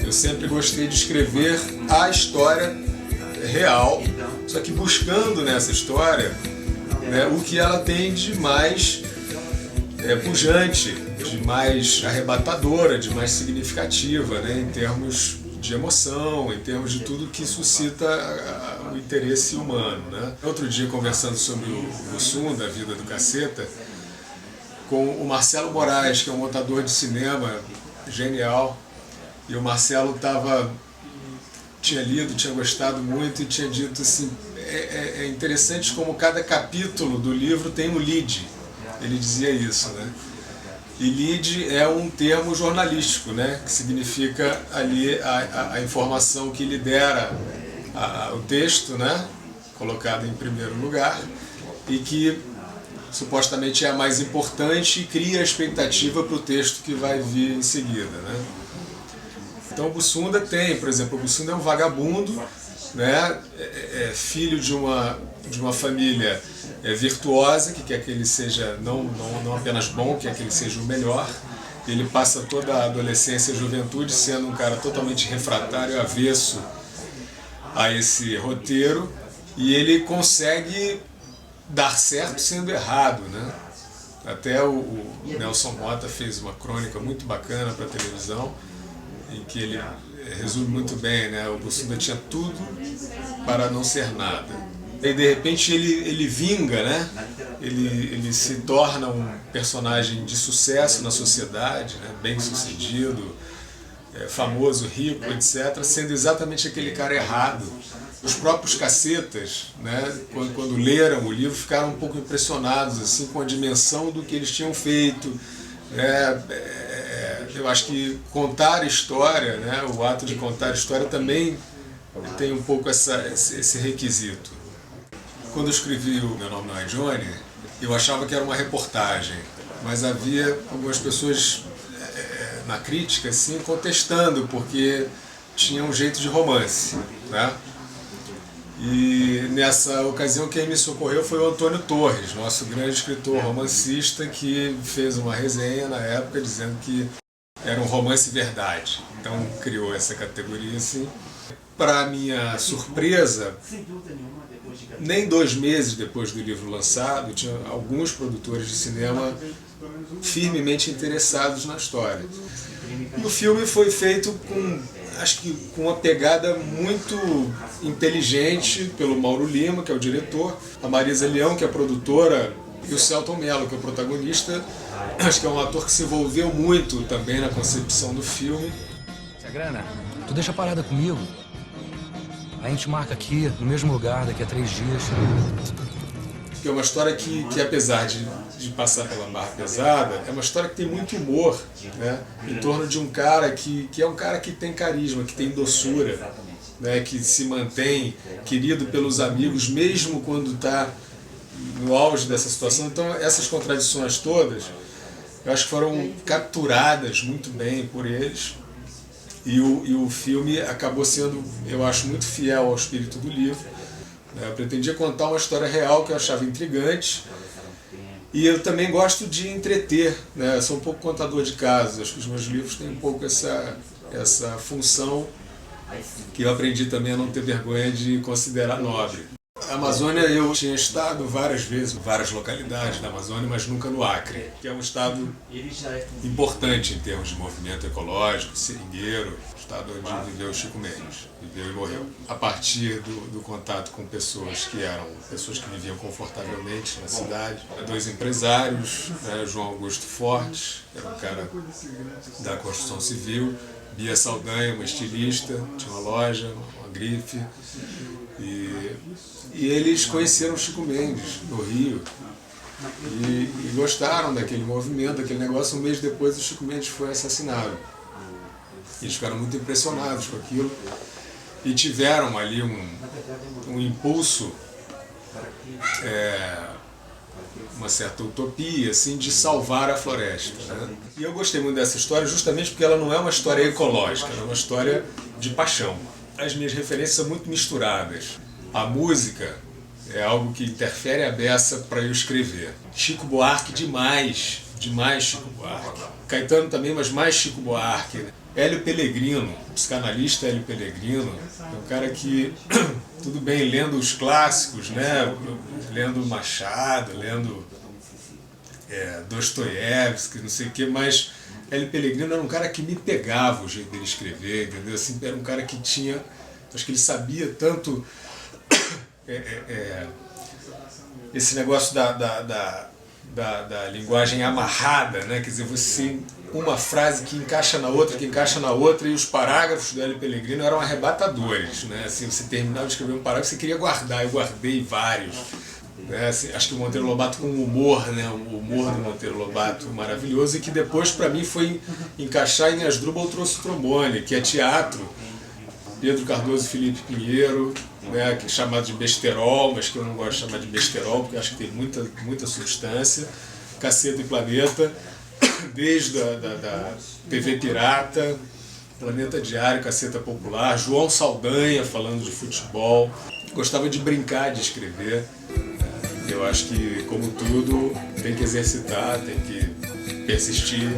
Eu sempre gostei de escrever a história real, só que buscando nessa história, né, o que ela tem de mais pujante, de mais arrebatadora, de mais significativa, né, em termos de emoção, em termos de tudo que suscita o interesse humano, né? Outro dia, conversando sobre o Bussunda, da vida do Caceta, com o Marcelo Moraes, que é um montador de cinema genial, e o Marcelo tinha lido, tinha gostado muito e tinha dito assim, é interessante como cada capítulo do livro tem um lead. Ele dizia isso, né? E lead é um termo jornalístico, né? Que significa ali a informação que lidera o texto, né? Colocado em primeiro lugar, e que supostamente é a mais importante e cria a expectativa para o texto que vai vir em seguida, né? Então o Bussunda tem, por exemplo, o Bussunda é um vagabundo, né? Filho de uma família virtuosa, que quer que ele seja não apenas bom, quer que ele seja o melhor. Ele passa toda a adolescência e juventude sendo um cara totalmente refratário, avesso a esse roteiro, e ele consegue dar certo sendo errado, né? Até o Nelson Motta fez uma crônica muito bacana para a televisão, em que ele resume muito bem, né? O Bussunda tinha tudo para não ser nada. E de repente ele vinga, né? Ele se torna um personagem de sucesso na sociedade, né? Bem sucedido, famoso, rico, etc., sendo exatamente aquele cara errado. Os próprios Cacetas, né, quando leram o livro, ficaram um pouco impressionados assim, com a dimensão do que eles tinham feito. Eu acho que contar história, né, o ato de contar história também tem um pouco esse requisito. Quando eu escrevi o Meu Nome Não É Johnny, eu achava que era uma reportagem, mas havia algumas pessoas na crítica assim, contestando, porque tinha um jeito de romance, né? E nessa ocasião quem me socorreu foi o Antônio Torres, nosso grande escritor romancista, que fez uma resenha na época dizendo que era um romance verdade. Então criou essa categoria assim. Para minha surpresa, nem 2 meses depois do livro lançado, tinha alguns produtores de cinema firmemente interessados na história. E o filme foi feito com uma pegada muito inteligente pelo Mauro Lima, que é o diretor, a Marisa Leão, que é a produtora, e o Selton Mello, que é o protagonista. Acho que é um ator que se envolveu muito também na concepção do filme. Tia Grana, tu deixa a parada comigo. A gente marca aqui, no mesmo lugar, daqui a 3 dias. Que é uma história que apesar de passar pela barra pesada, é uma história que tem muito humor, né? Em torno de um cara que é um cara que tem carisma, que tem doçura, né? Que se mantém querido pelos amigos, mesmo quando está no auge dessa situação. Então essas contradições todas, eu acho que foram capturadas muito bem por eles, e o filme acabou sendo, eu acho, muito fiel ao espírito do livro. Eu pretendia contar uma história real que eu achava intrigante, e eu também gosto de entreter, né? Eu sou um pouco contador de casos, acho que os meus livros têm um pouco essa função que eu aprendi também a não ter vergonha de considerar nobre. A Amazônia, eu tinha estado várias vezes em várias localidades da Amazônia, mas nunca no Acre, que é um estado importante em termos de movimento ecológico, seringueiro, estado onde viveu Chico Mendes, viveu e morreu. A partir do contato com pessoas que viviam confortavelmente na cidade, 2 empresários, né, João Augusto Fortes, era um cara da construção civil, Bia Saldanha, uma estilista, tinha uma loja, uma grife, e eles conheceram Chico Mendes no Rio e gostaram daquele movimento, daquele negócio. Um mês depois o Chico Mendes foi assassinado. Eles ficaram muito impressionados com aquilo e tiveram ali um impulso, uma certa utopia assim, de salvar a floresta, né? E eu gostei muito dessa história justamente porque ela não é uma história ecológica, ela é uma história de paixão. As minhas referências são muito misturadas. A música é algo que interfere a beça para eu escrever. Chico Buarque, demais Chico Buarque. Caetano também, mas mais Chico Buarque. Hélio Pellegrino, psicanalista Hélio Pellegrino, é um cara que, tudo bem, lendo os clássicos, né? Lendo Machado, lendo Dostoiévski, não sei o quê, mas Hélio Pellegrino era um cara que me pegava o jeito dele escrever, entendeu? Assim, era um cara que tinha, acho que ele sabia tanto esse negócio da linguagem amarrada, né? Quer dizer, você uma frase que encaixa na outra, e os parágrafos do Hélio Pellegrino eram arrebatadores, né? Assim, você terminava de escrever um parágrafo, você queria guardar, eu guardei vários. Né? Assim, acho que o Monteiro Lobato com humor, né? O humor do Monteiro Lobato maravilhoso, e que depois para mim foi encaixar em Asdrubal trouxe o trombone, que é teatro, Pedro Cardoso e Felipe Pinheiro, né? Que é chamado de besterol, mas que eu não gosto de chamar de besterol, porque acho que tem muita substância, Caceta e Planeta, desde da TV Pirata, Planeta Diário, Caceta Popular, João Saldanha falando de futebol. Gostava de brincar, de escrever. Eu acho que, como tudo, tem que exercitar, tem que persistir.